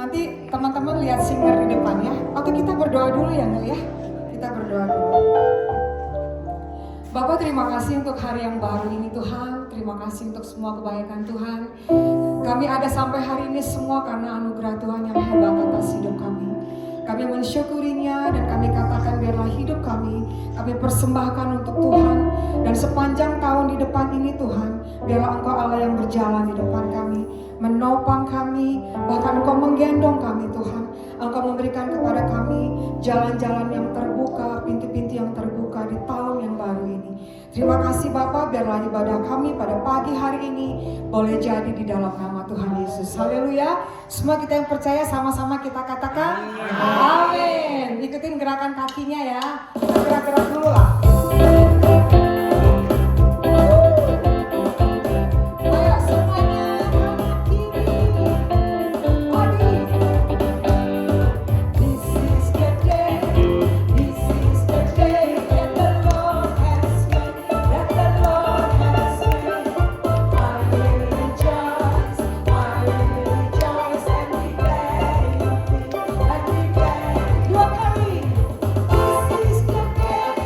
Nanti teman-teman lihat singer di depan ya. Atau kita berdoa dulu ya Ngel ya. Kita berdoa dulu. Bapak terima kasih untuk hari yang baru ini Tuhan. Terima kasih untuk semua kebaikan Tuhan. Kami ada sampai hari ini semua karena anugerah Tuhan yang hebat atas hidup kami. Kami mensyukurinya dan kami katakan biarlah hidup kami persembahkan untuk Tuhan. Dan sepanjang tahun di depan ini Tuhan, biarlah Engkau Allah yang berjalan di depan kami, menopang kami, bahkan Engkau menggendong kami Tuhan. Engkau memberikan kepada kami jalan-jalan yang terbuka, pintu-pintu yang terbuka di tahun yang baru ini. Terima kasih Bapak, biarlah ibadah kami pada pagi hari ini boleh jadi di dalam nama Tuhan Yesus. Haleluya. Semua kita yang percaya sama-sama kita katakan amin. Ikutin gerakan kakinya ya. Kita gerak-gerak dulu lah. Dua kali. This is the day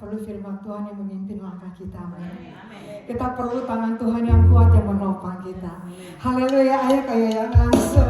perlu firman Tuhan yang memimpin langkah kita. Amin. Kita perlu tangan Tuhan yang kuat yang menopang kita. Haleluya, ayo kayak yang langsung.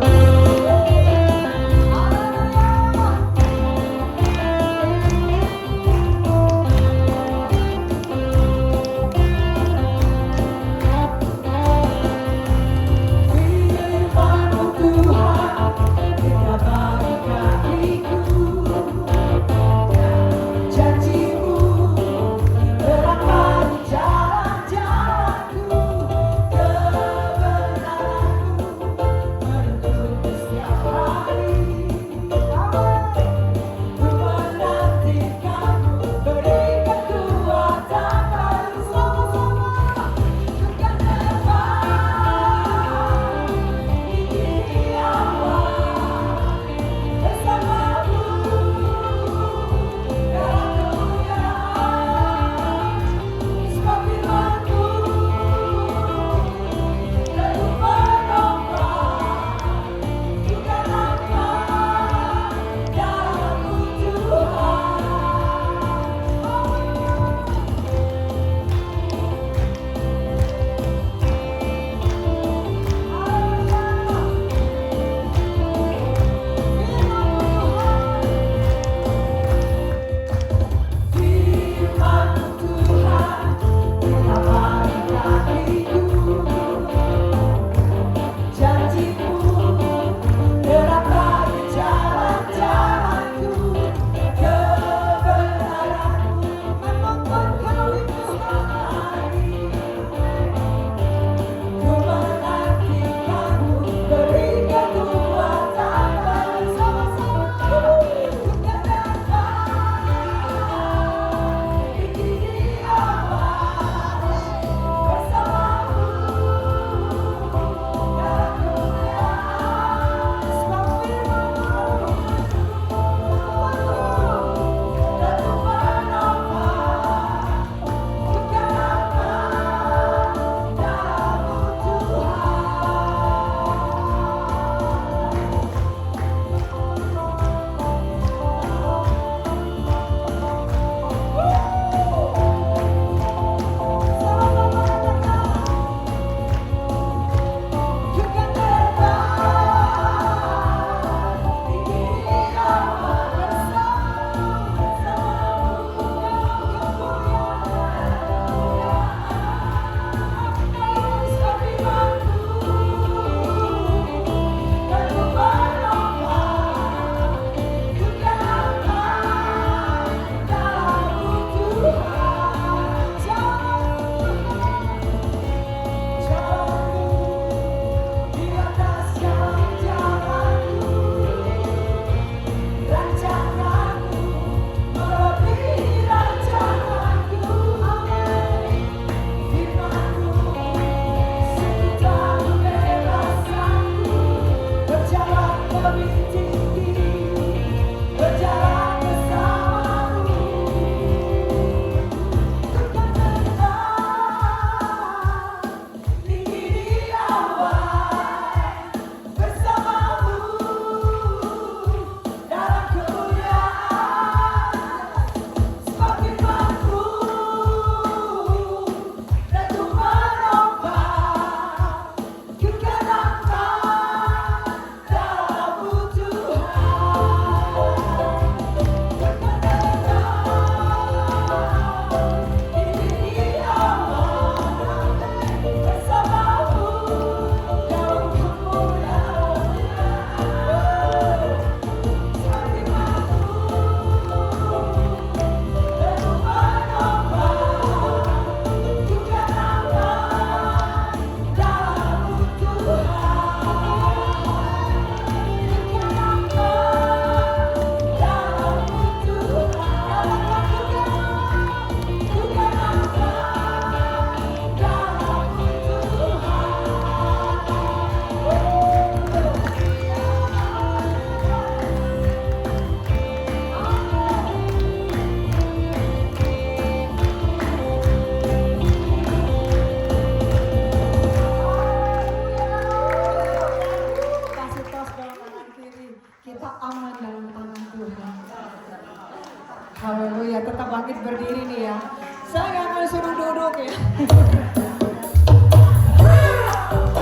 Haleluya, tetap bangkit berdiri nih ya. Saya nggak akan suruh duduk ya.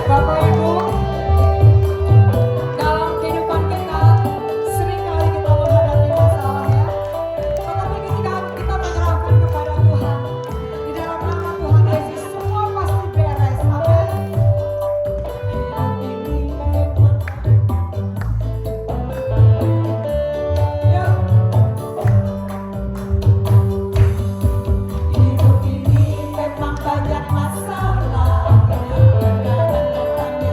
Bapak Ibu, dalam kehidupan kita sering kali kita menghadapi masalah ya. Tetapi ketika kita menyerahkan kepada Tuhan, di dalam nama Tuhan Yesus semua pasti beres. Amin. Hidup ini memang ya. Hidup ini memang banyak masalah. Kadang-kadang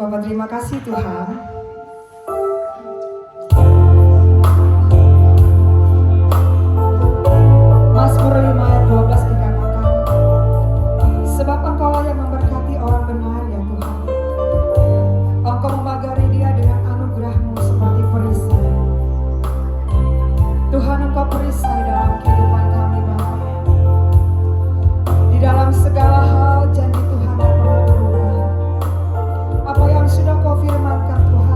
Bapak terima kasih Tuhan. Mazmur 5 ayat 12 dikatakan, sebab Engkaulah yang memberkati orang benar ya Tuhan. Engkau memagari dia dengan anugerah-Mu seperti perisai. Tuhan, Engkau perisai dalam kehidupan kami Bapa. Di dalam segala hal janji Tuhan tak pernah berubah. Apa yang sudah Kau firmankan Tuhan,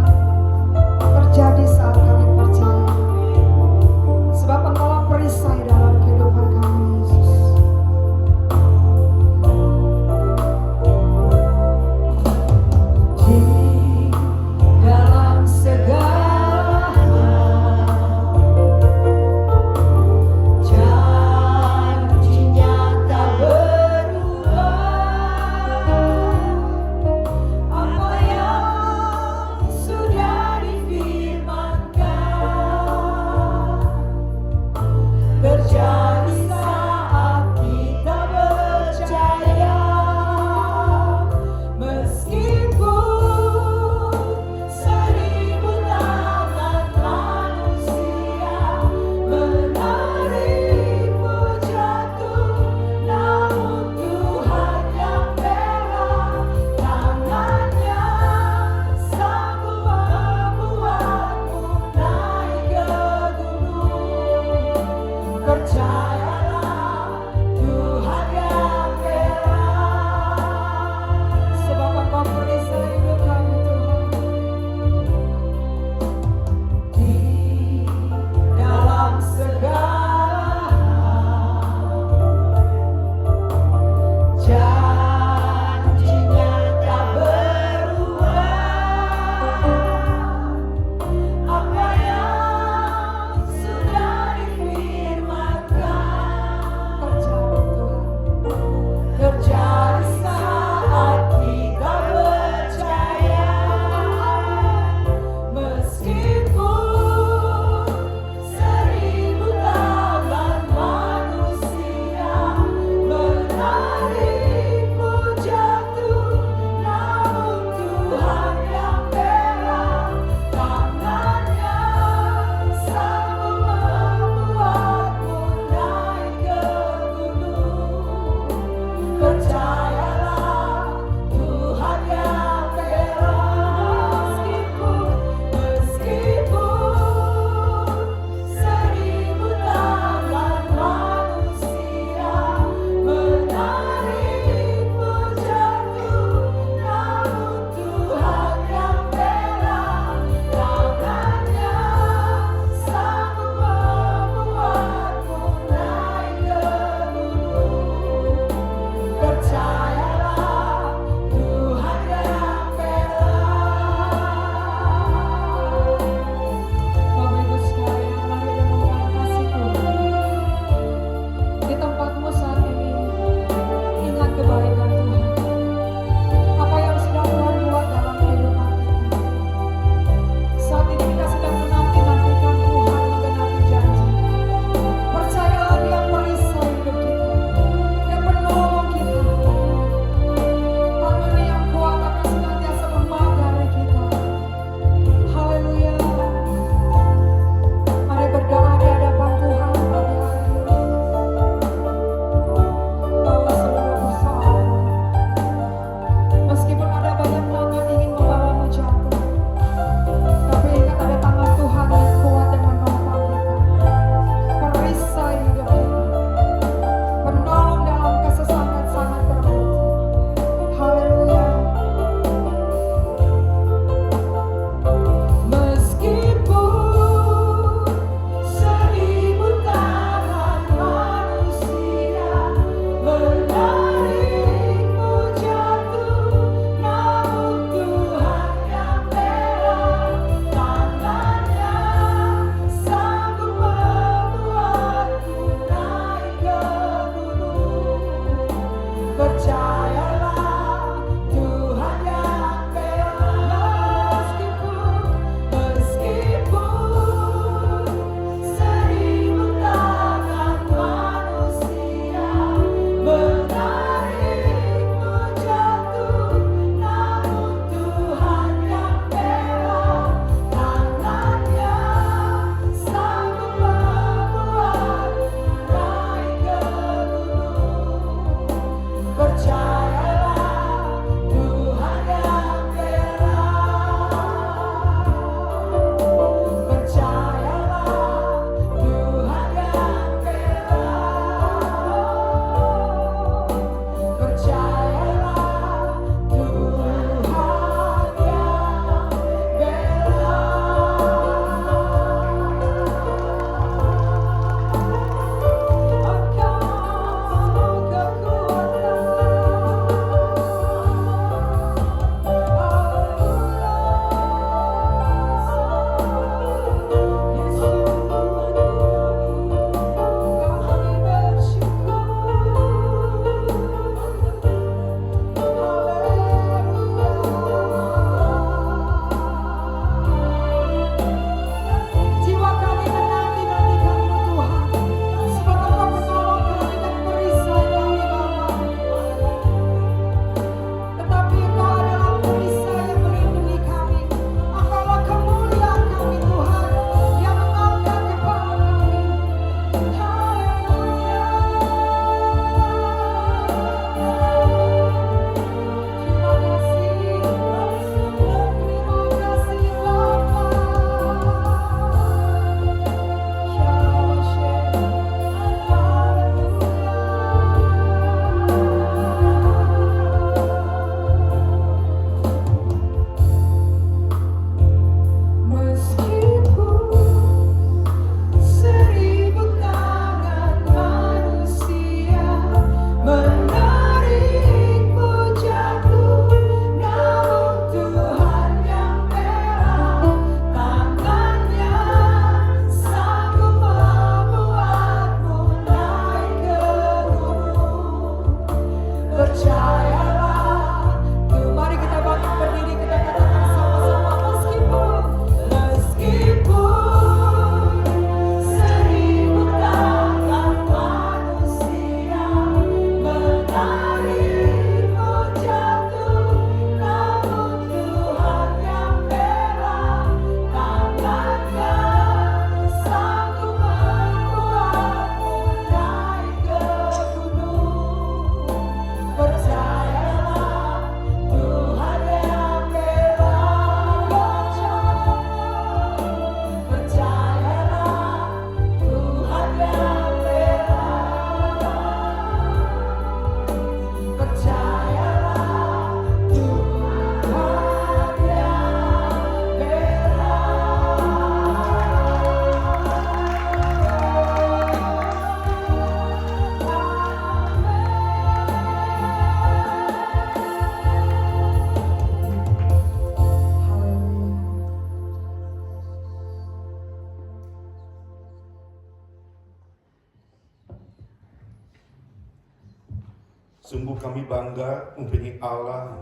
Sungguh kami bangga mempunyai Allah,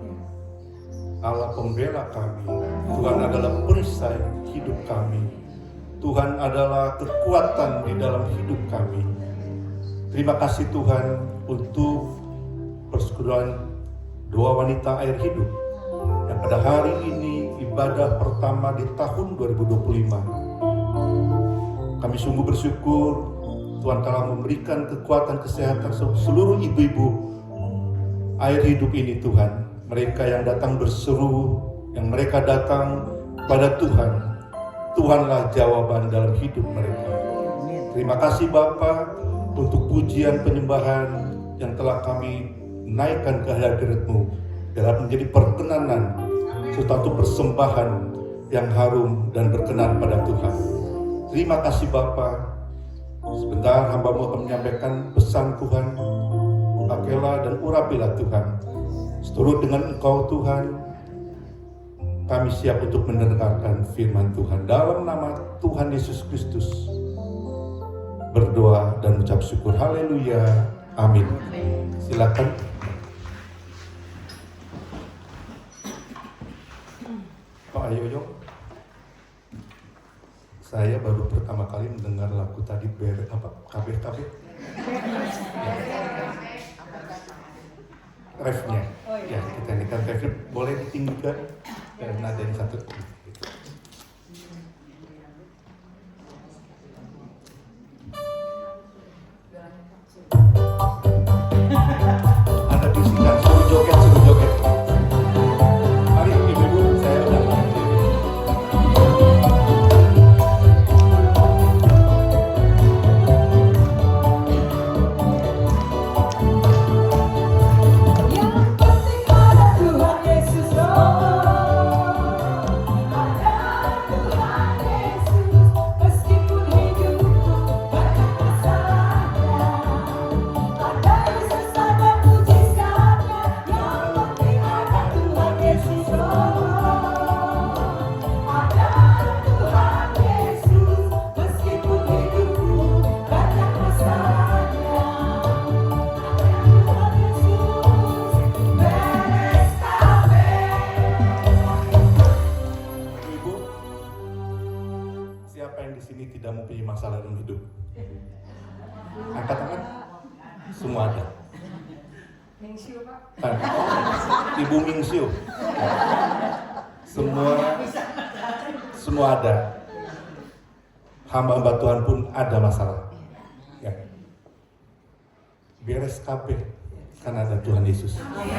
Allah pembela kami. Tuhan adalah perisai hidup kami. Tuhan adalah kekuatan di dalam hidup kami. Terima kasih Tuhan untuk persekutuan doa wanita air hidup yang pada hari ini ibadah pertama di tahun 2025. Kami sungguh bersyukur Tuhan telah memberikan kekuatan kesehatan seluruh ibu-ibu air hidup ini Tuhan. Mereka yang datang berseru, yang mereka datang pada Tuhan, Tuhanlah jawaban dalam hidup mereka. Terima kasih Bapa untuk pujian penyembahan yang telah kami naikkan ke hadirat-Mu dalam menjadi perkenanan suatu persembahan yang harum dan berkenan pada Tuhan. Terima kasih Bapa. Sebentar hamba-Mu akan menyampaikan pesan Tuhan. Pakailah dan urapilah Tuhan. Seturut dengan Engkau Tuhan, kami siap untuk mendengarkan firman Tuhan. Dalam nama Tuhan Yesus Kristus berdoa dan ucap syukur. Haleluya. Amin. Silakan. Pak Ayoyo, saya baru pertama kali mendengar lagu tadi KB. Refnya, ya kita nyanyikan refnya, boleh ditinggikan nada yang satu. Ada bisikan, suruh joget. Mari ibu-ibu, saya udah mati. Siapa yang di sini tidak mempunyai masalah dalam hidup? Angkat tangan. Semua ada. Ningsiu Pak. Ibu Ningsiu. Semua ada. Hamba-hamba Tuhan pun ada masalah. Ya. Beres KB karena ada Tuhan Yesus. Ayo.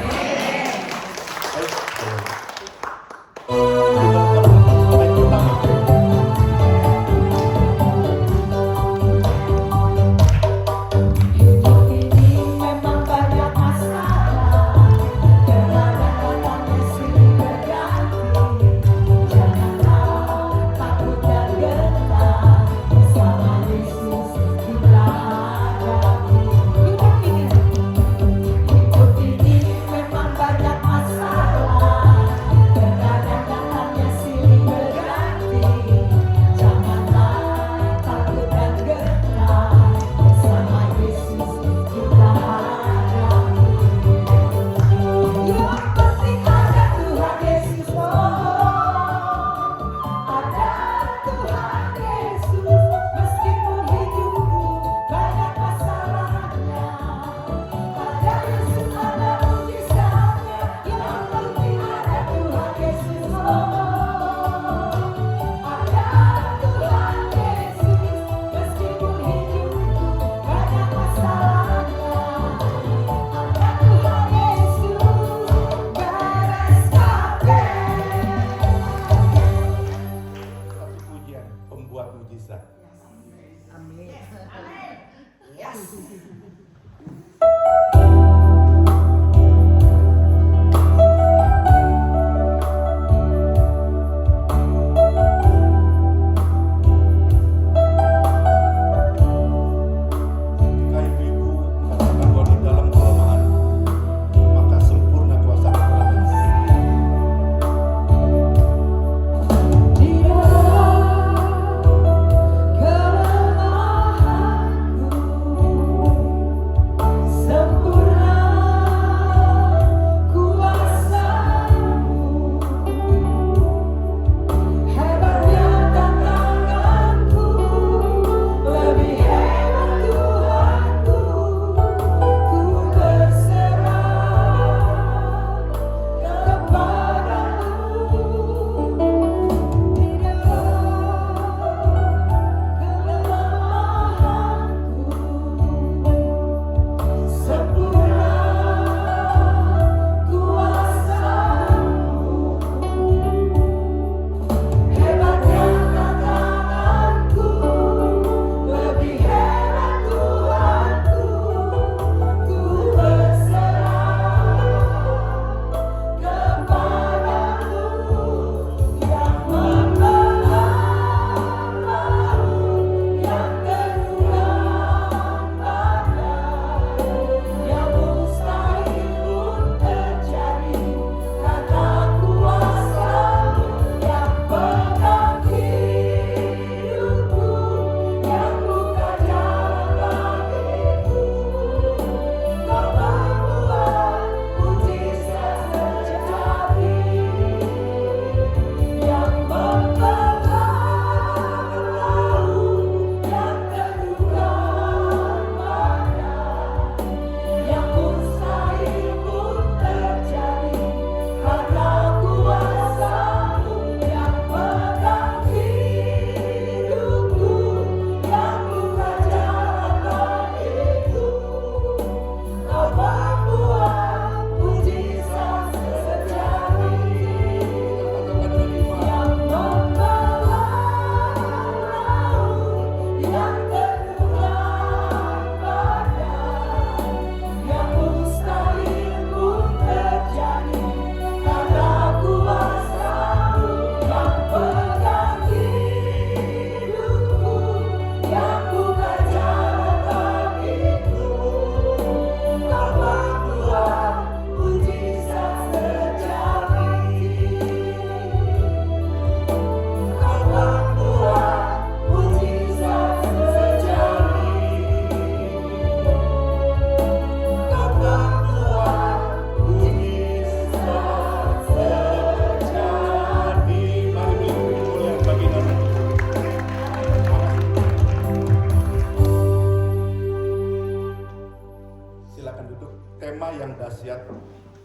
dahsyat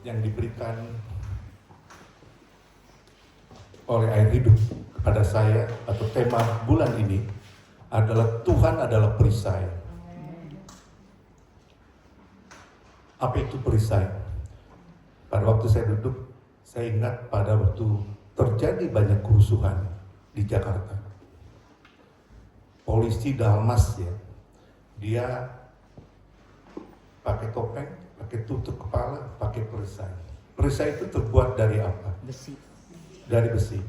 yang diberikan oleh air hidup kepada saya, atau tema bulan ini adalah Tuhan adalah perisai. Apa itu perisai? Pada waktu saya duduk, saya ingat pada waktu terjadi banyak kerusuhan di Jakarta. Polisi Dalmas ya, dia pakai topeng, pakai tutup kepala, pakai perisai. Perisai itu terbuat dari apa? Besi. Dari besi.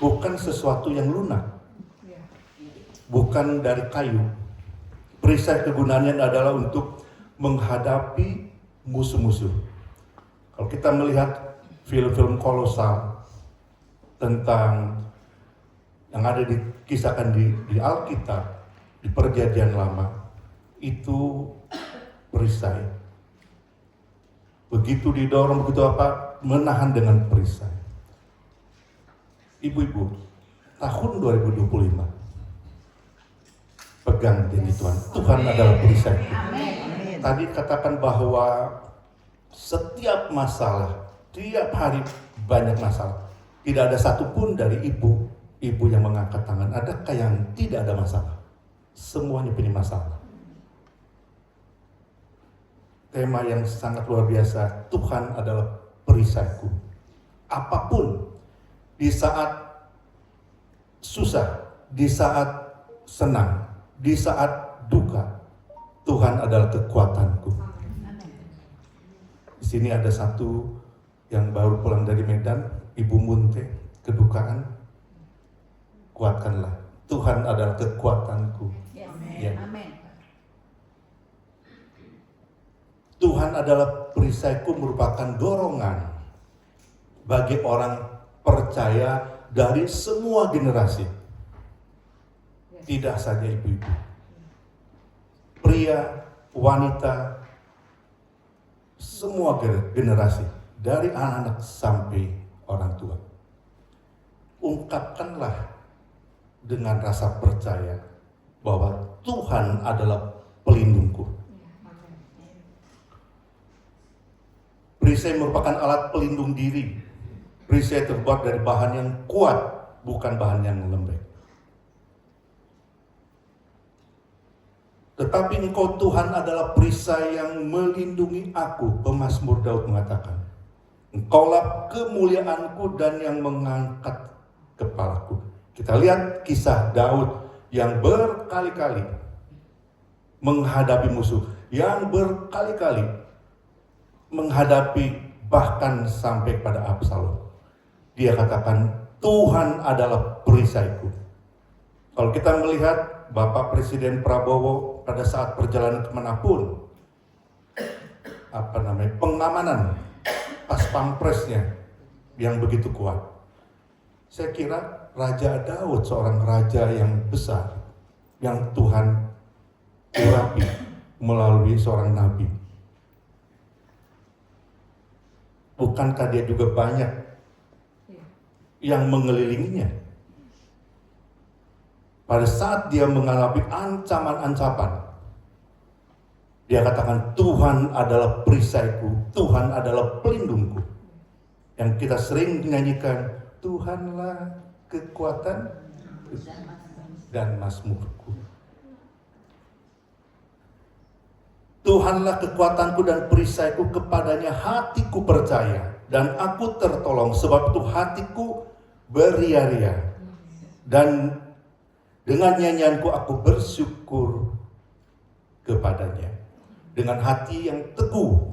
Bukan sesuatu yang lunak. Bukan dari kayu. Perisai kegunaannya adalah untuk menghadapi musuh-musuh. Kalau kita melihat film-film kolosal tentang yang ada dikisahkan di Alkitab, di Perjanjian Lama, itu perisai. Begitu didorong, begitu apa, menahan dengan perisai. Ibu-ibu, tahun 2025, pegang janji Tuhan. Tuhan adalah perisai. Tadi katakan bahwa setiap masalah, tiap hari banyak masalah. Tidak ada satupun dari ibu yang mengangkat tangan. Adakah yang tidak ada masalah? Semuanya punya masalah. Tema yang sangat luar biasa, Tuhan adalah perisaiku. Apapun, di saat susah, di saat senang, di saat duka, Tuhan adalah kekuatanku. Di sini ada satu yang baru pulang dari Medan, Ibu Munte, kedukaan. Kuatkanlah, Tuhan adalah kekuatanku. Ya. Tuhan adalah perisaiku merupakan dorongan bagi orang percaya dari semua generasi. Tidak saja ibu-ibu, pria, wanita, semua generasi, dari anak-anak sampai orang tua. Ungkapkanlah dengan rasa percaya bahwa Tuhan adalah pelindungku. Perisai merupakan alat pelindung diri. Perisai terbuat dari bahan yang kuat, bukan bahan yang lembek. Tetapi Engkau Tuhan adalah perisai yang melindungi aku. Pemazmur Daud mengatakan, Engkaulah kemuliaanku dan yang mengangkat kepalaku. Kita lihat kisah Daud yang berkali-kali menghadapi musuh, yang berkali-kali menghadapi bahkan sampai pada Absalom. Dia katakan, Tuhan adalah perisaiku. Kalau kita melihat Bapak Presiden Prabowo pada saat perjalanan kemanapun, pengamanan pas pampresnya yang begitu kuat. Saya kira Raja Daud seorang raja yang besar, yang Tuhan urapi melalui seorang nabi. Bukankah dia juga banyak yang mengelilinginya? Pada saat dia mengalami ancaman-ancaman, dia katakan, Tuhan adalah perisaiku, Tuhan adalah pelindungku. Yang kita sering menyanyikan, Tuhanlah kekuatan dan mazmurku. Tuhanlah kekuatanku dan perisaiku, kepadanya hatiku percaya dan aku tertolong, sebab itu hatiku beria-ria dan dengan nyanyianku aku bersyukur kepadanya. Dengan hati yang teguh,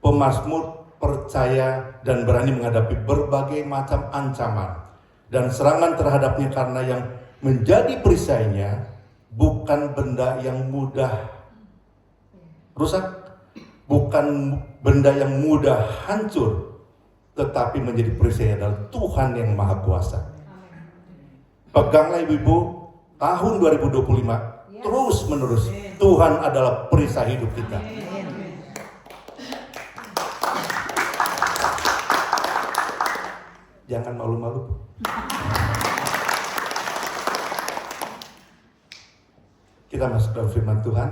pemazmur percaya dan berani menghadapi berbagai macam ancaman dan serangan terhadapnya, karena yang menjadi perisainya bukan benda yang mudah rusak, bukan benda yang mudah hancur, tetapi menjadi perisai adalah Tuhan yang Maha Kuasa. Peganglah ibu-ibu, tahun 2025 terus menerus Tuhan adalah perisai hidup kita. Jangan malu-malu. Kita masuk dalam firman Tuhan.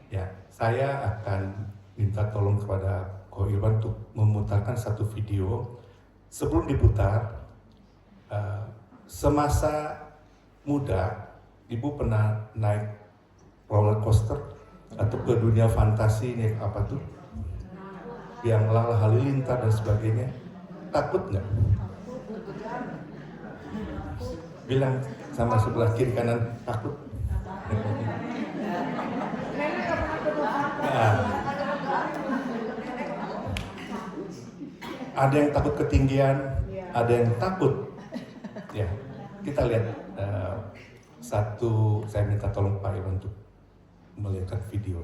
Ya, saya akan minta tolong kepada Ko Irwan untuk memutarkan satu video. Sebelum diputar, semasa muda Ibu pernah naik roller coaster atau ke dunia fantasi, naik apa tuh, yang Lala Halilintar dan sebagainya? Takut nggak? Bilang sama sebelah kiri kanan, takut. Nah, ada yang takut ketinggian, ada yang takut. Ya, kita lihat satu. Saya minta tolong Pak Irwan untuk melihatkan video.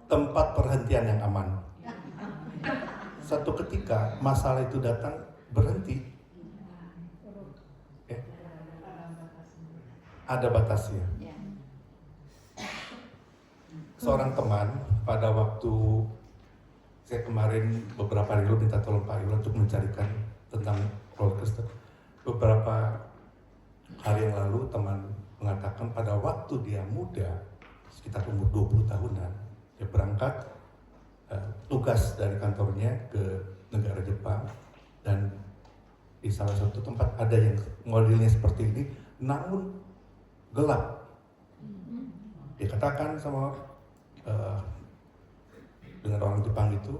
Tempat perhentian yang aman. Satu ketika masalah itu datang, berhenti. Ada batasnya. Seorang teman pada waktu saya kemarin beberapa hari lalu minta tolong Pak Irwan untuk mencarikan tentang roller coaster. Beberapa hari yang lalu teman mengatakan pada waktu dia muda, sekitar umur 20 tahunan, dia berangkat tugas dari kantornya ke negara Jepang, dan di salah satu tempat ada yang modelnya seperti ini, namun gelap. Dia katakan sama dengan orang Jepang itu,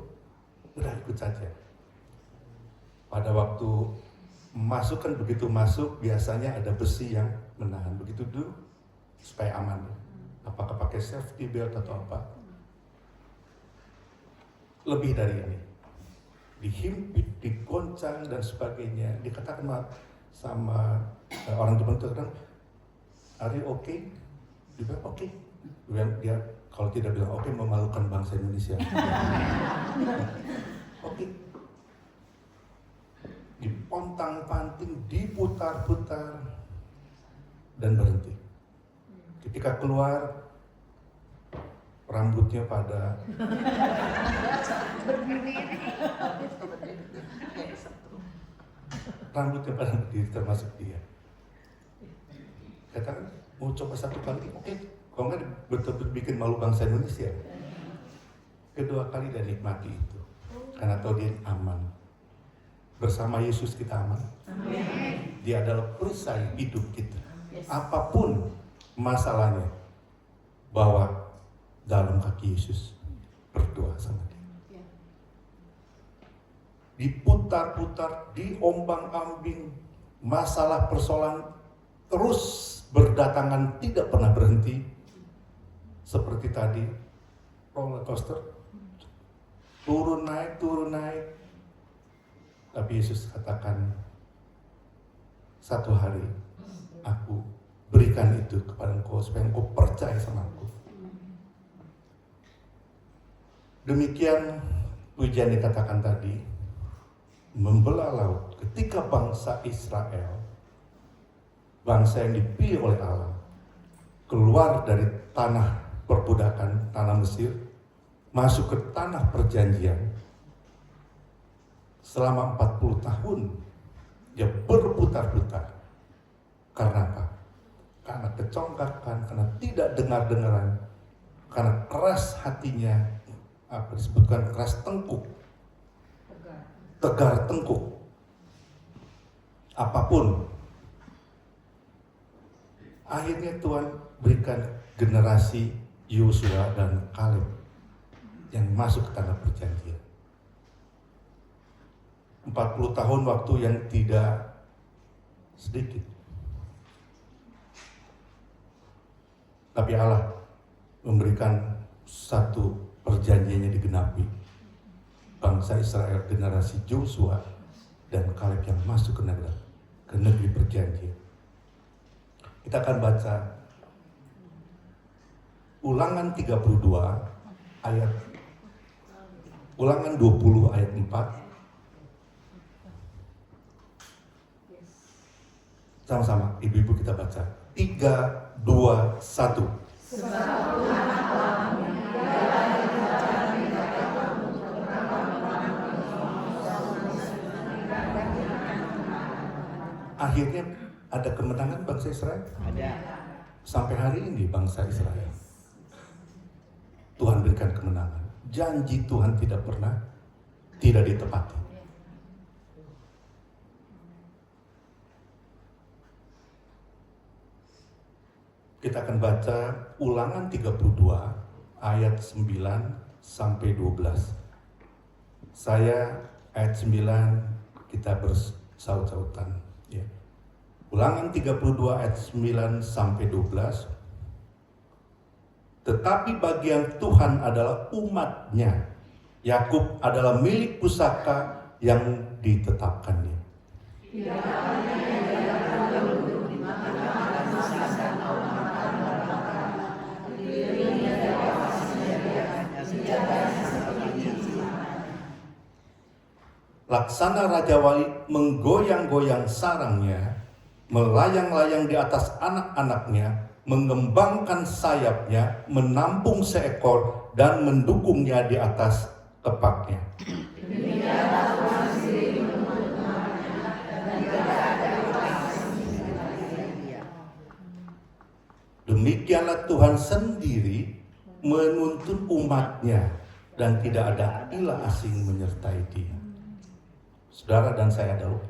udah ikut saja. Pada waktu masuk kan begitu masuk biasanya ada besi yang menahan, begitu dulu supaya aman. Apakah pakai safety belt atau apa? Lebih dari ini, dihimpit, digoncang dan sebagainya. Dikatakan sama orang Jepang itu, "Are you okay?" Dia bilang oke. Dia kalau tidak bilang oke, memalukan bangsa Indonesia. Oke. Dipontang-panting, diputar-putar dan berhenti. Ketika keluar, rambutnya pada berdiri, termasuk dia. Katakan mau coba satu kali, oke. Kalau nggak betul-betul bikin malu bangsa Indonesia. Kedua kali dia nikmati itu, karena tahu dia aman. Bersama Yesus kita aman. Amen. Dia adalah perisai hidup kita. Yes. Apapun masalahnya, bawa dalam kaki Yesus, berdoa sama dia. Diputar-putar, diombang-ambing, masalah persoalan terus berdatangan, tidak pernah berhenti. Seperti tadi, roller coaster, turun naik. Tapi Yesus katakan, satu hari aku berikan itu kepada engkau supaya engkau percaya sama aku. Demikian pujian dikatakan tadi, membelah laut ketika bangsa Israel, bangsa yang dipilih oleh Allah, keluar dari tanah perbudakan, tanah Mesir, masuk ke tanah perjanjian selama 40 tahun. Dia berputar-putar. Karena apa? Karena kecongkakan, karena tidak dengar-dengaran, karena keras hatinya, apa disebutkan keras tengkuk, tegar tengkuk. Apapun, akhirnya Tuhan berikan generasi Yosua dan Kaleb yang masuk ke tanah perjanjian. 40 tahun waktu yang tidak sedikit. Tapi Allah memberikan satu perjanjiannya digenapi. Bangsa Israel generasi Yosua dan Kaleb yang masuk ke negeri perjanjian. Kita akan baca Ulangan 32 ayat Ulangan 20 ayat 4. Sama-sama, ibu-ibu kita baca. 3, 2, 1. Akhirnya ada kemenangan bangsa Israel? Ada. Sampai hari ini bangsa Israel, Tuhan berikan kemenangan. Janji Tuhan tidak pernah tidak ditepati. Kita akan baca Ulangan 32 ayat 9 sampai 12. Saya ayat 9 kita bersaut-sautan ya. Ulangan 32 ayat 9 sampai 12. Tetapi bagian Tuhan adalah umatnya. Yakub adalah milik pusaka yang ditetapkannya. Laksana Raja Wali menggoyang-goyang sarangnya, melayang-layang di atas anak-anaknya, mengembangkan sayapnya, menampung seekor dan mendukungnya di atas kepaknya. Demikianlah Tuhan sendiri menuntun umatnya dan tidak ada ilah asing menyertai dia. Saudara dan saya adalah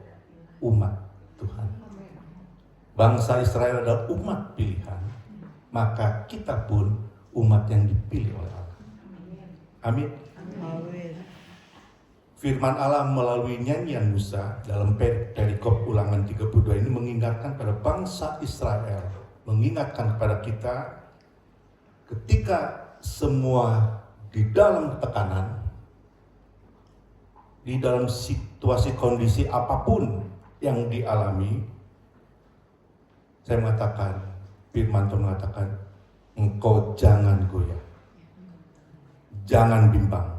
umat Tuhan. Bangsa Israel adalah umat pilihan, maka kita pun umat yang dipilih oleh Allah. Amin. Firman Allah melalui nyanyian Musa dalam perikop Ulangan 32 ini mengingatkan pada bangsa Israel, mengingatkan kepada kita ketika semua di dalam tekanan, di dalam situasi kondisi apapun yang dialami, saya mengatakan, firman Tuhan mengatakan, engkau jangan goyah, jangan bimbang.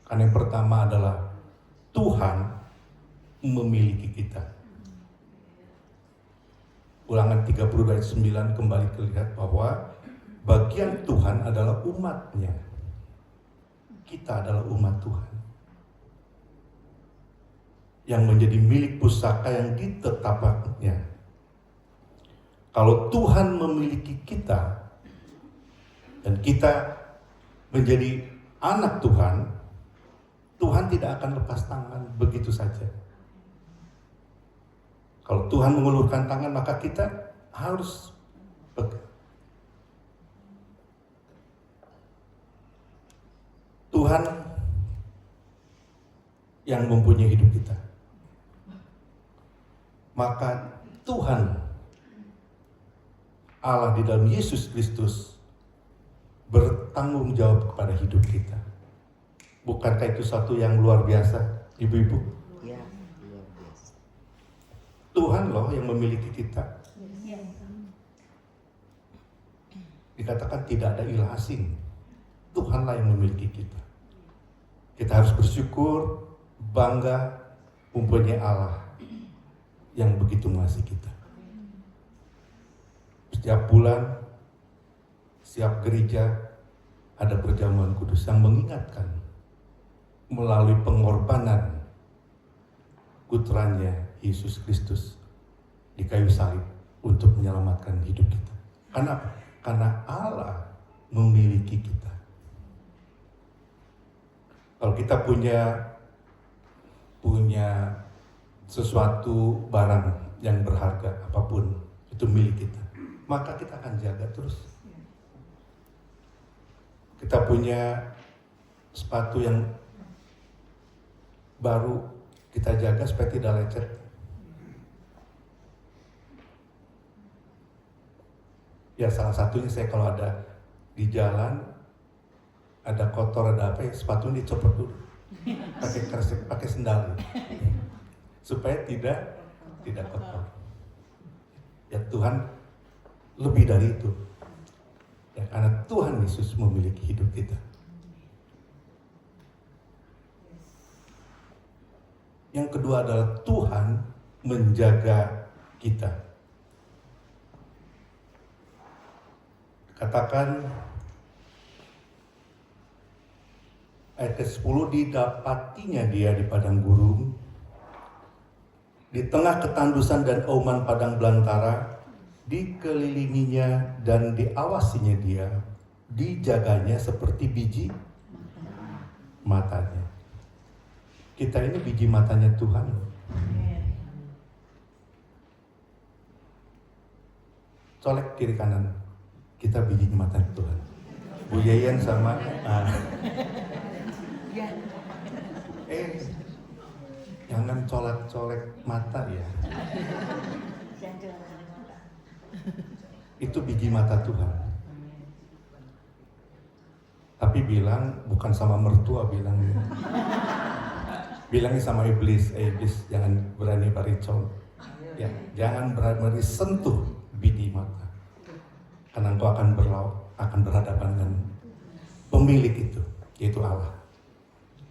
Karena yang pertama adalah Tuhan memiliki kita. Ulangan 32 ayat 9 kembali terlihat bahwa bagian Tuhan adalah umatnya. Kita adalah umat Tuhan yang menjadi milik pusaka yang ditetapkannya. Kalau Tuhan memiliki kita dan kita menjadi anak Tuhan, Tuhan tidak akan lepas tangan begitu saja. Kalau Tuhan mengulurkan tangan, maka kita harus pegang. Tuhan yang mempunyai hidup kita. Maka Tuhan Allah di dalam Yesus Kristus bertanggung jawab kepada hidup kita. Bukankah itu satu yang luar biasa, ibu-ibu? Ya, luar biasa. Tuhan loh yang memiliki kita. Dikatakan tidak ada ilah asing. Tuhanlah yang memiliki kita. Kita harus bersyukur, bangga mempunyai Allah yang begitu mengasihi kita. Setiap bulan setiap gereja ada perjamuan kudus yang mengingatkan melalui pengorbanan putranya Yesus Kristus di kayu salib untuk menyelamatkan hidup kita. Karena apa? Karena Allah memiliki kita. Kalau kita punya sesuatu barang yang berharga apapun itu milik kita, maka kita akan jaga terus. Kita punya sepatu yang baru, kita jaga supaya tidak lecet. Ya salah satunya saya kalau ada di jalan, ada kotor, ada apa ya, sepatunya dicopot dulu. Pakai sendal. Supaya tidak kotor. Ya Tuhan lebih dari itu. Ya, karena Tuhan Yesus memiliki hidup kita. Yang kedua adalah Tuhan menjaga kita. Katakan ayat ke-10, didapatinya dia di padang gurun, di tengah ketandusan dan auman padang belantara, dikelilinginya dan diawasinya dia, dijaganya seperti biji matanya. Kita ini biji matanya Tuhan. Colek kiri kanan, kita biji mata Tuhan. Bu Yayan sama jangan colek-colek mata ya. Itu biji mata Tuhan. Tapi bilang bukan sama mertua, bilangnya sama iblis, iblis jangan berani baricol. Ya, jangan berani sentuh biji mata. Karena engkau akan berhadapan dengan pemilik itu, yaitu Allah.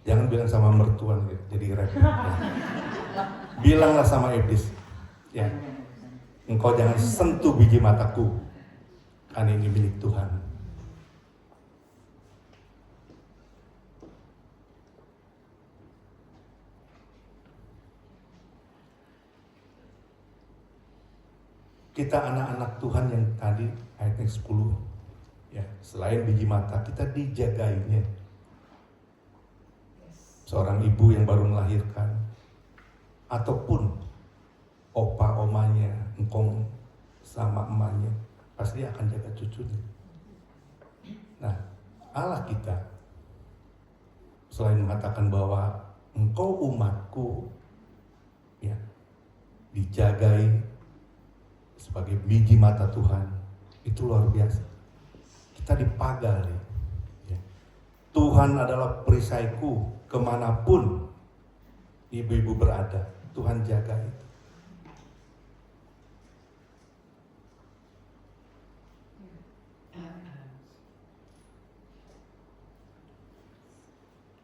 Jangan bilang sama mertua, jadi repot. Ya. Bilanglah sama iblis, ya, engkau jangan sentuh biji mataku, karena ini milik Tuhan. Kita anak-anak Tuhan yang tadi ayat 10, ya, selain biji mata kita dijagainya. Seorang ibu yang baru melahirkan, ataupun opa omanya, engkong sama emaknya, pasti akan jaga cucunya. Nah, Allah kita selain mengatakan bahwa engkau umatku, ya, dijagai sebagai biji mata Tuhan, itu luar biasa. Kita dipagali. Ya. Tuhan adalah perisaiku kemanapun ibu-ibu berada. Tuhan jaga itu.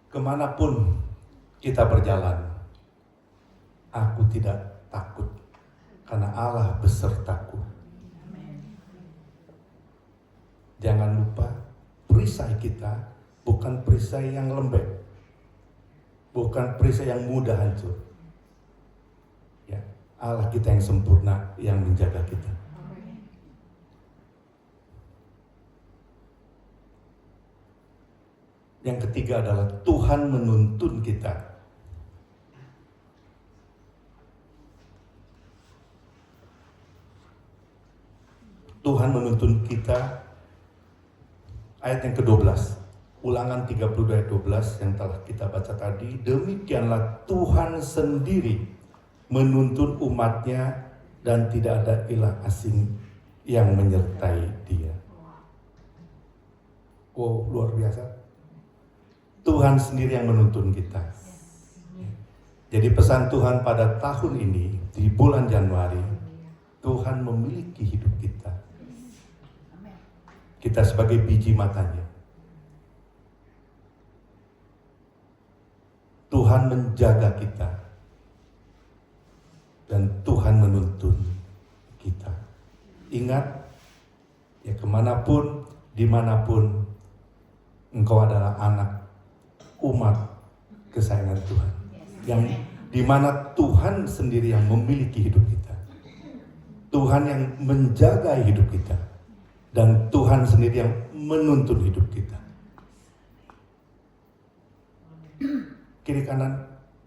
Kemanapun kita berjalan, aku tidak takut. Karena Allah besertaku. Jangan lupa, perisai kita bukan perisai yang lembek, bukan perisai yang mudah hancur. Ya, Allah kita yang sempurna yang menjaga kita. Yang ketiga adalah Tuhan menuntun kita. Tuhan menuntun kita, ayat yang ke-12, Ulangan 32 ayat 12 yang telah kita baca tadi. Demikianlah Tuhan sendiri menuntun umatnya dan tidak ada ilah asing yang menyertai dia. Oh, luar biasa. Tuhan sendiri yang menuntun kita. Jadi pesan Tuhan pada tahun ini, di bulan Januari, Tuhan memiliki hidup kita. Kita sebagai biji matanya. Tuhan menjaga kita. Dan Tuhan menuntun kita. Ingat, ya kemanapun, dimanapun engkau adalah anak umat kesayangan Tuhan, yang dimana Tuhan sendiri yang memiliki hidup kita, Tuhan yang menjaga hidup kita, dan Tuhan sendiri yang menuntun hidup kita. Kiri kanan,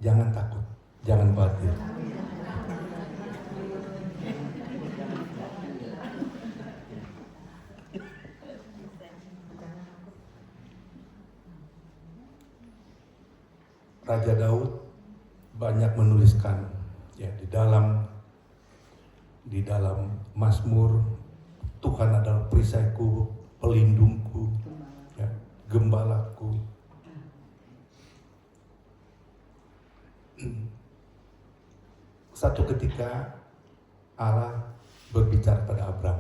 jangan takut, jangan khawatir. Raja Daud banyak menuliskan ya di dalam Mazmur, Tuhan adalah perisaiku, pelindungku, ya, gembalaku. Satu ketika Allah berbicara pada Abram.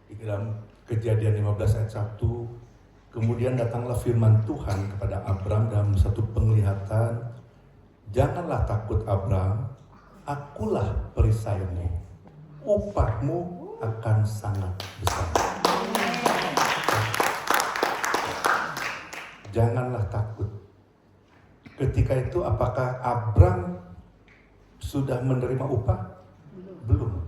Di dalam Kejadian 15 ayat 1, kemudian datanglah firman Tuhan kepada Abram dalam satu penglihatan, janganlah takut Abram, akulah perisaimu, upahmu akan sangat besar. Janganlah takut. Ketika itu apakah Abram sudah menerima upah? Belum.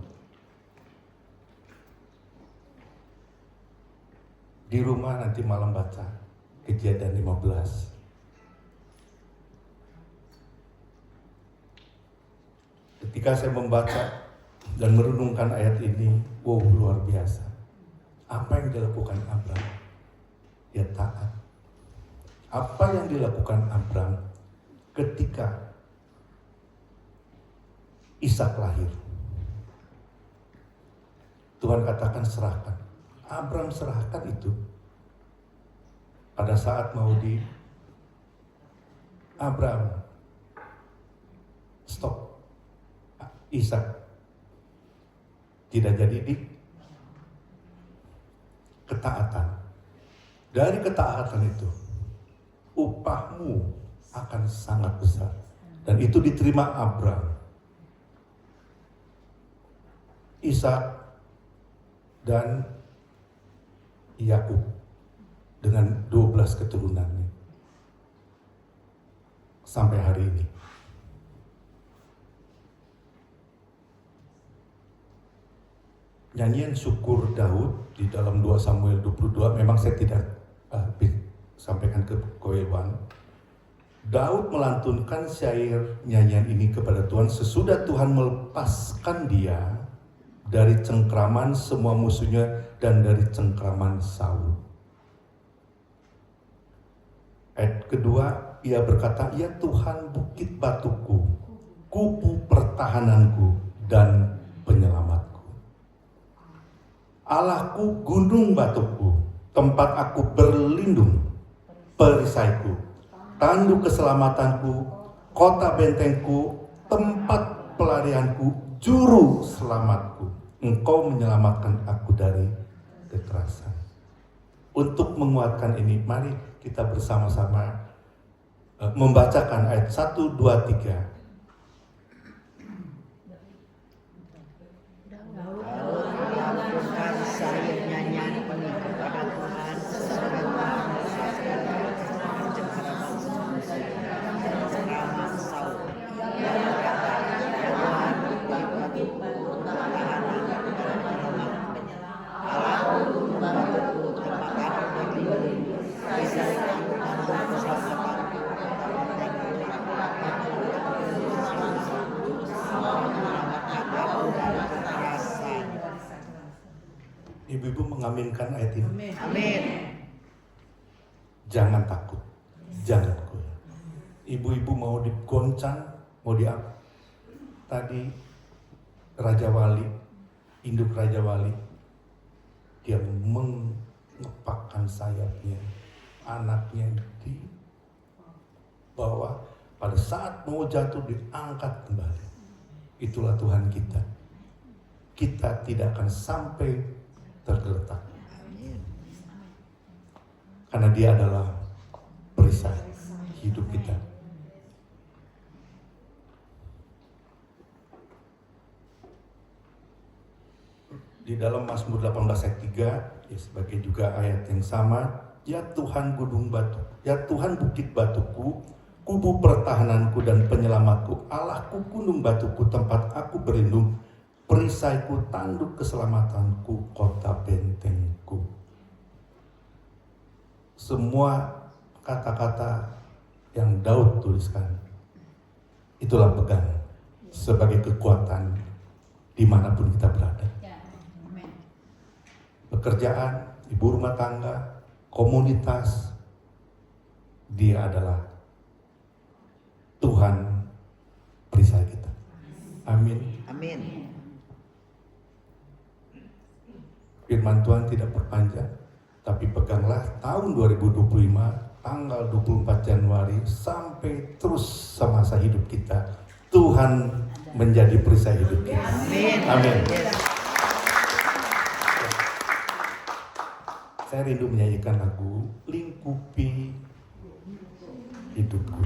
Di rumah nanti malam baca Kejadian 15. Ketika saya membaca dan merenungkan ayat ini, wow, luar biasa. Apa yang dilakukan Abram? Ya taat. Apa yang dilakukan Abram ketika Ishak lahir? Tuhan katakan serahkan. Abram serahkan itu. Pada saat mau Abram stop. Ishak tidak jadi di ketaatan. Dari ketaatan itu upahmu akan sangat besar, dan itu diterima Abram. Ishak dan Yakub dengan 12 keturunannya sampai hari ini. Nyanyian syukur Daud di dalam 2 Samuel 22, memang saya tidak sampaikan ke Koewan. Daud melantunkan syair nyanyian ini kepada Tuhan sesudah Tuhan melepaskan dia dari cengkraman semua musuhnya dan dari cengkraman Saul. Ayat kedua, ia berkata, ya Tuhan bukit batuku, kubu pertahananku dan penyelamatku. Allahku gunung batuku, tempat aku berlindung, perisaiku, tanduk keselamatanku, kota bentengku, tempat pelarianku, juru selamatku. Engkau menyelamatkan aku dari kekerasan. Untuk menguatkan ini, mari kita bersama-sama membacakan ayat 1, 2, 3. Ibu-ibu mengaminkan ayat ini. Amin. Jangan takut, jangan goyah. Ibu-ibu mau digoncang, mau apa? Tadi Raja Wali, induk Raja Wali, dia mengepakkan sayapnya, anaknya dibawa, pada saat mau jatuh diangkat kembali. Itulah Tuhan kita. Kita tidak akan sampai tergeletak. Karena dia adalah perisai hidup kita. Di dalam Mazmur 18 ayat 3, ya sebagai juga ayat yang sama, ya Tuhan gunung batu, ya Tuhan bukit batuku, kubu pertahananku dan penyelamatku, Allahku gunung batuku, tempat aku berlindung, perisaiku, tanduk keselamatanku, kota bentengku. Semua kata-kata yang Daud tuliskan, itulah pegang sebagai kekuatan dimanapun kita berada. Pekerjaan, ibu rumah tangga, komunitas, dia adalah Tuhan perisai kita. Amin. Amin. Firman Tuhan tidak perpanjang, tapi peganglah tahun 2025, tanggal 24 Januari sampai terus semasa hidup kita. Tuhan menjadi perisai hidup kita. Amin. Amin. Yes. Saya rindu menyanyikan lagu Lingkupi Hidupku.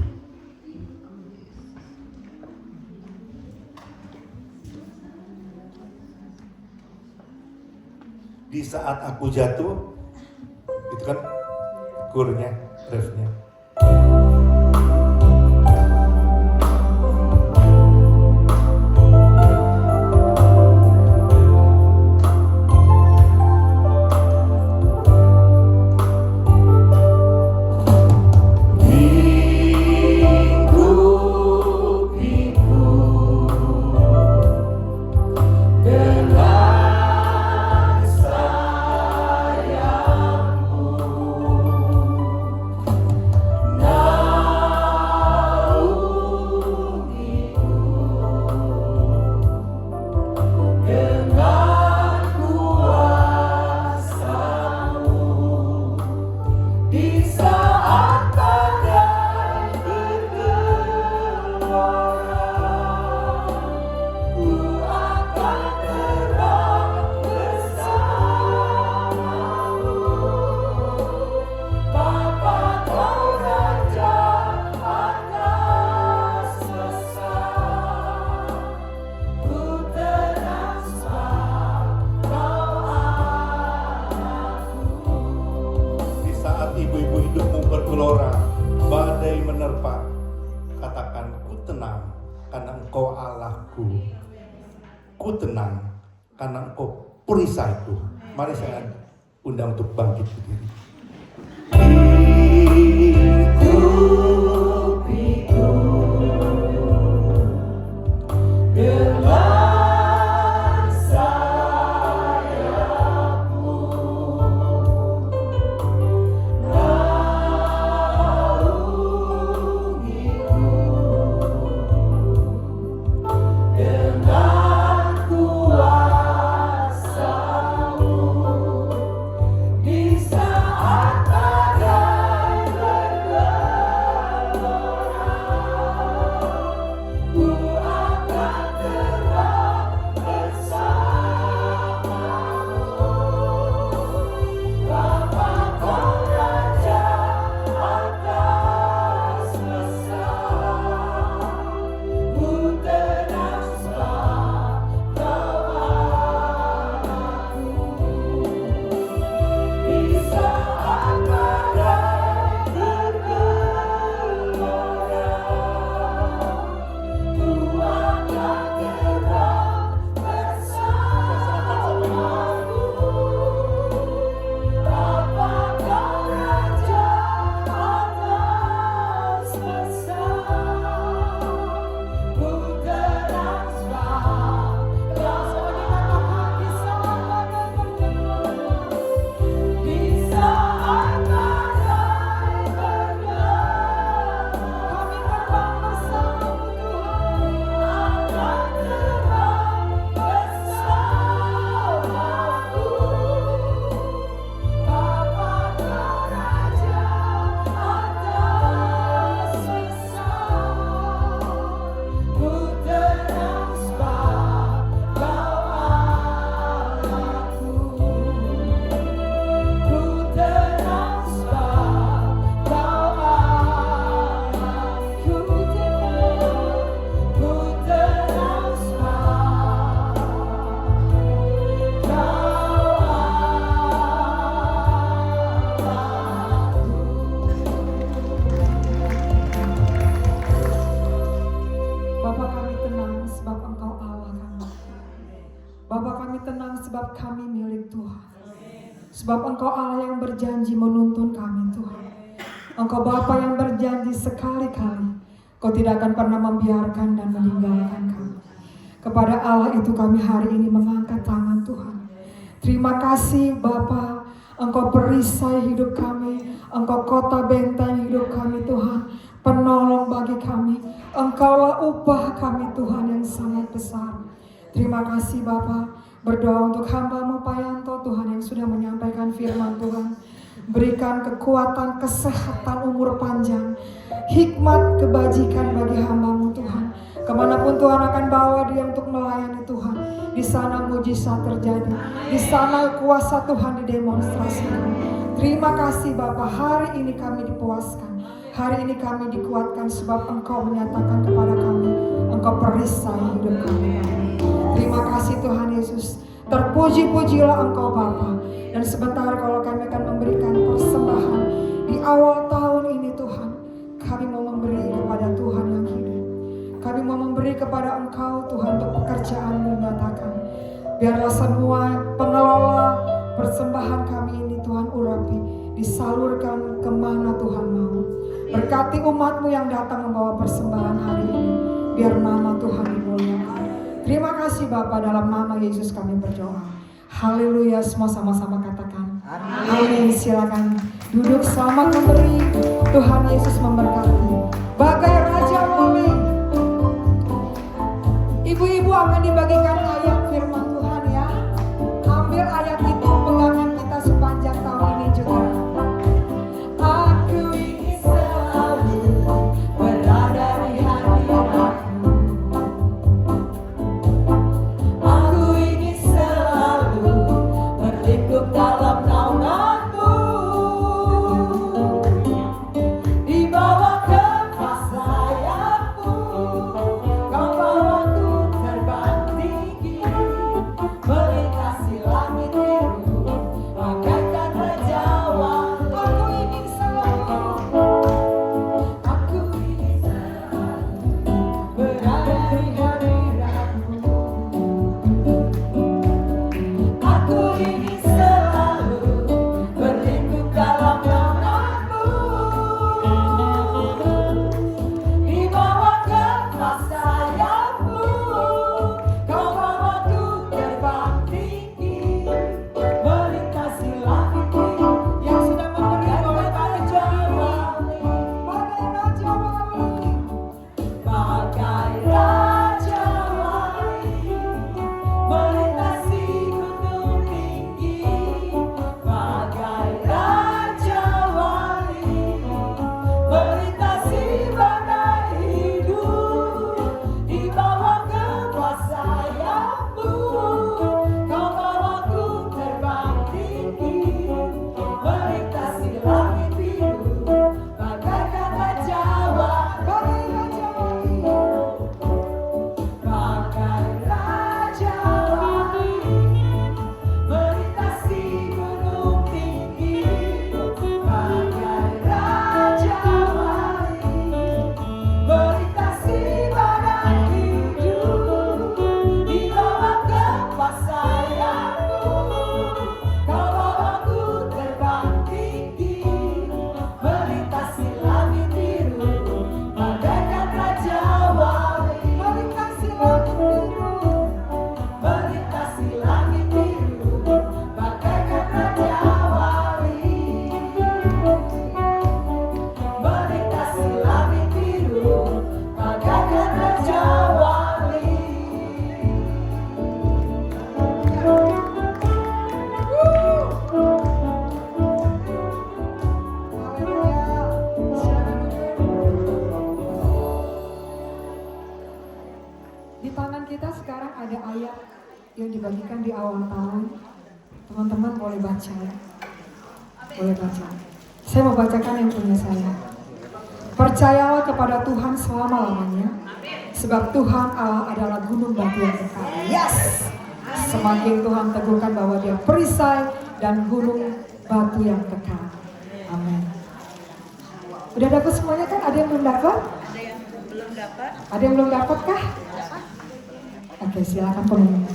Di saat aku jatuh, itu kan chordnya, refnya. Ibu-ibu hidupmu bergelora, badai menerpa, katakan ku tenang karena engkau Allahku, ku tenang karena engkau perisaiku. Mari saya undang untuk bangkit berdiri. tenang sebab kami milik Tuhan. Sebab Engkau Allah yang berjanji menuntun kami Tuhan. Engkau Bapa yang berjanji sekali-kali Kau tidak akan pernah membiarkan dan meninggalkan kami. Kepada Allah itu kami hari ini mengangkat tangan Tuhan. Terima kasih Bapa, Engkau perisai hidup kami, Engkau kota benteng hidup kami Tuhan, penolong bagi kami. Engkaulah upah kami Tuhan yang sangat besar. Terima kasih Bapa, berdoa untuk hamba-Mu Pak Yanto Tuhan yang sudah menyampaikan firman Tuhan. Berikan kekuatan, kesehatan, umur panjang, hikmat, kebajikan bagi hamba-Mu Tuhan. Kemanapun Tuhan akan bawa dia untuk melayani Tuhan, di sana mujizat terjadi, di sana kuasa Tuhan didemonstrasikan. Terima kasih Bapa, hari ini kami dipuaskan, hari ini kami dikuatkan sebab Engkau menyatakan kepada kami, Engkau perisai hidup kami. Terima kasih Tuhan Yesus. Terpuji-pujilah Engkau Bapa. Dan sebentar kalau kami akan memberikan persembahan di awal tahun ini Tuhan, kami mau memberi kepada Tuhan yang hidup. Kami mau memberi kepada Engkau Tuhan untuk pekerjaan-Mu nyatakan. Biarlah semua pengelola persembahan kami ini Tuhan urapi, disalurkan kemana Tuhan mau. Berkati umat-Mu yang datang membawa persembahan hari ini, biar nama Tuhan dimuliakan. Terima kasih Bapa, dalam nama Yesus kami berdoa. Haleluya, semua sama-sama katakan amin. Silakan duduk, selamat memberi. Tuhan Yesus memberkati. Bagai Raja Wali, ibu-ibu akan dibagikan ayat firman Tuhan ya. Ambil ayat itu, pegangan kita sepanjang tahun ini juga. Aku ingin selalu berada di hadirat-Mu. Aku ingin selalu berlindung dalam naungan-Mu. Di bawah kepala sayap-Mu, Kau bawaku terbang tinggi, melintasi langit biru, bagaikan Raja Wali. Aku ingin selalu berada di hadirat-Mu. Aku ingin selalu berlindung dalam naungan-Mu. Di bawah kepala sayap-Mu, Kau bawaku terbang tinggi, melintasi langit biru. Yang sudah memberi boleh Raja Wali, bagai Raja Wali, bagai Raja Wali, melintasi gunung tinggi, bagai Raja Wali, melintasi badai hidup. Di bawah kepala sayap-Mu, Kau bawaku terbang tinggi, melintasi langit biru, bagaikan Raja Wali, bagai Raja Wali, bagai Raja Wali, melintasi gunung tinggi, bagai Raja Wali, melintasi badai hidup. Di bawah kepala sayap-Mu, Kau bawaku terbang tinggi, melintasi langit biru, bagaikan Raja Wali, melintasi langit biru, melintasi langit biru, bagaikan Raja Wali, melintasi langit biru, bagaikan Raja Wali. Di tangan kita sekarang ada ayat yang dibagikan di awal tahun. Teman-teman boleh baca ya. Boleh baca. Saya mau bacakan yang punya saya. Percayalah kepada Tuhan selama-lamanya, sebab Tuhan Allah adalah gunung batu yang kekal. Yes! Semakin Tuhan teguhkan bahwa Dia perisai dan gunung batu yang kekal. Amin. Udah dapat semuanya kan? Ada yang belum dapat? Ada yang belum dapat kah? Oke, silakan pemenang.